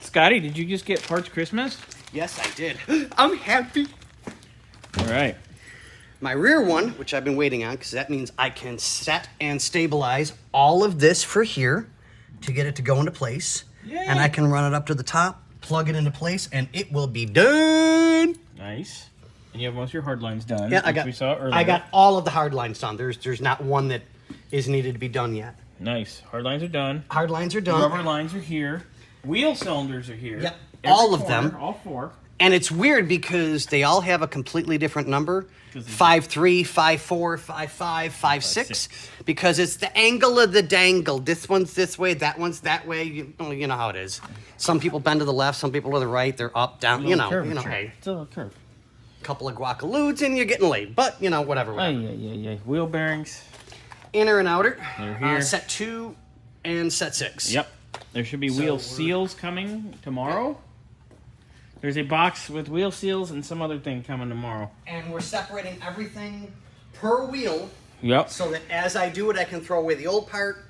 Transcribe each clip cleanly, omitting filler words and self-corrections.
Scotty, did you just get parts Christmas? Yes, I did. I'm happy. All right. My rear one, which I've been waiting on, because that means I can set and stabilize all of this for here to get it to go into place. Yay. And I can run it up to the top, plug it into place, and it will be done. Nice. And you have most of your hard lines done. Yeah, we saw earlier. I got all of the hard lines done. There's not one that is needed to be done yet. Nice. Hard lines are done. Hard lines are done. Rubber lines are here. Wheel cylinders are here. Yep. Every All of corner, them. All 4. And it's weird because they all have a completely different number. 5.3, 5.4, 5.5, 5.6. Because it's the angle of the dangle. This one's this way, that one's that way. You know how it is. Some people bend to the left, some people to the right. They're up, down. You know. Hey, It's a little curve. couple of guacaludes and you're getting laid. But whatever. Yeah. Wheel bearings. Inner and outer. They're here. Set 2 and set 6. Yep. There should be wheel seals coming tomorrow. There's a box with wheel seals and some other thing coming tomorrow. And we're separating everything per wheel. Yep. So that as I do it, I can throw away the old part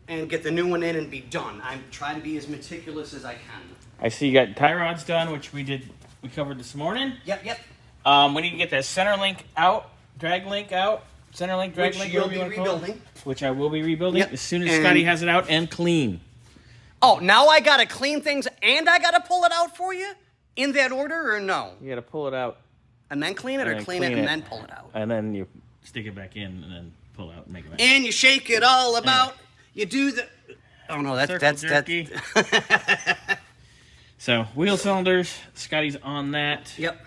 and get the new one in and be done. I'm trying to be as meticulous as I can. I see you got tie rods done, which we covered this morning. Yep. We need to get that center link out, drag link out, center link, drag link. Which you'll be rebuilding. Which I will be rebuilding Yep. as soon as Scotty has it out and clean. Oh, now I gotta clean things and I gotta pull it out for you? In that order or no? You got to pull it out. And then clean it or clean it and then pull it out? And then you stick it back in and then pull it out and make it back. And you shake it all about. You do the... Oh, no, that's... So, wheel cylinders, Scotty's on that. Yep.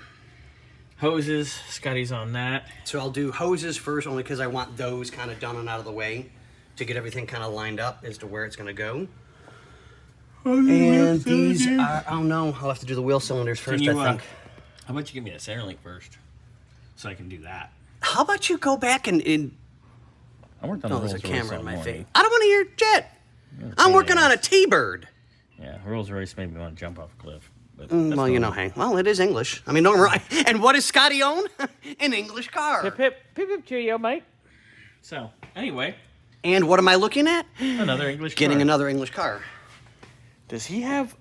Hoses, Scotty's on that. So I'll do hoses first only because I want those kind of done and out of the way to get everything kind of lined up as to where it's going to go. And these are... Oh, no. I'll have to do the wheel cylinders first, I think. How about you give me that center link first so I can do that? How about you go back and... I worked on Oh, the there's a Rolls Royce camera in my all face. morning. I don't want to hear jet. I'm working on a T-Bird. Yeah, Rolls Royce made me want to jump off a cliff. But Well, hey. Well, it is English. I mean, don't right. And what does Scotty own? An English car. Pip, pip, pip, pip, cheerio, mate. So, anyway. And what am I looking at? Another English car. Getting another English car. Does he have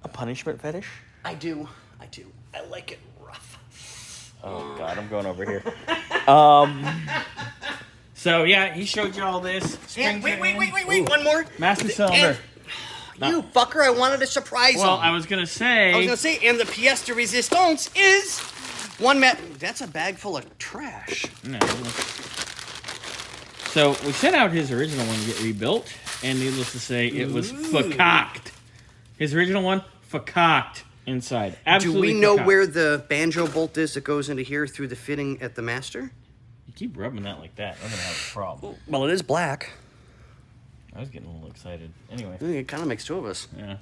a punishment fetish? I do. I like it rough. Oh, God, I'm going over here. So, yeah, he showed you all this. And wait. One more. Master cylinder. You fucker, I wanted to surprise Well, him. I was going to say... and the pièce de résistance is one That's a bag full of trash. No. So, we sent out his original one to get rebuilt, and needless to say, it was fucked. His original one, fucked inside. Absolutely Do we know fucked. where the banjo bolt is that goes into here through the fitting at the master? You keep rubbing that like that, I'm going to have a problem. Well, it is black. I was getting a little excited. Anyway. It kind of makes two of us. Yeah.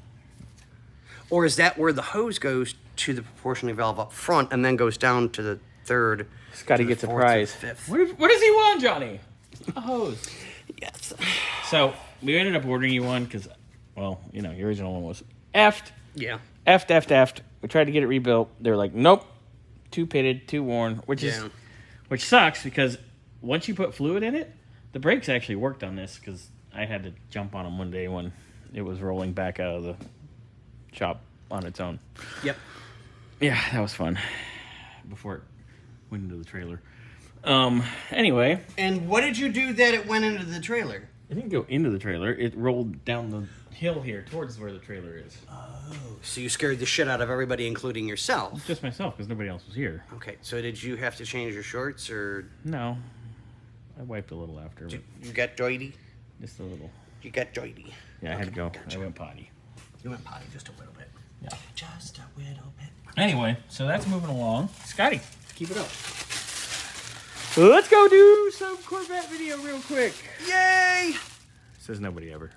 Or is that where the hose goes to the proportionally valve up front and then goes down to the third? Scotty to the gets a fourth, prize. to the fifth? What does he want, Johnny? A hose. Yes. So, we ended up ordering you one because, well, your original one was effed. Yeah. Effed. We tried to get it rebuilt. They were like, nope. Too pitted, too worn, which sucks because once you put fluid in it, the brakes actually worked on this because I had to jump on them one day when it was rolling back out of the shop on its own. Yep. Yeah, that was fun. Before it went into the trailer. Anyway. And what did you do that it went into the trailer? It didn't go into the trailer. It rolled down the hill here towards where the trailer is. Oh, so you scared the shit out of everybody, including yourself. Just myself, because nobody else was here. Okay, so did you have to change your shorts, or... No. I wiped a little after. But You got joity? just a little. You got joity. Yeah, I had to go. Gotcha. I went potty. You went potty just a little bit. Yeah. Just a little bit. Anyway, so that's moving along. Scotty, keep it up. Let's go do some Corvette video real quick. Yay! Says nobody ever.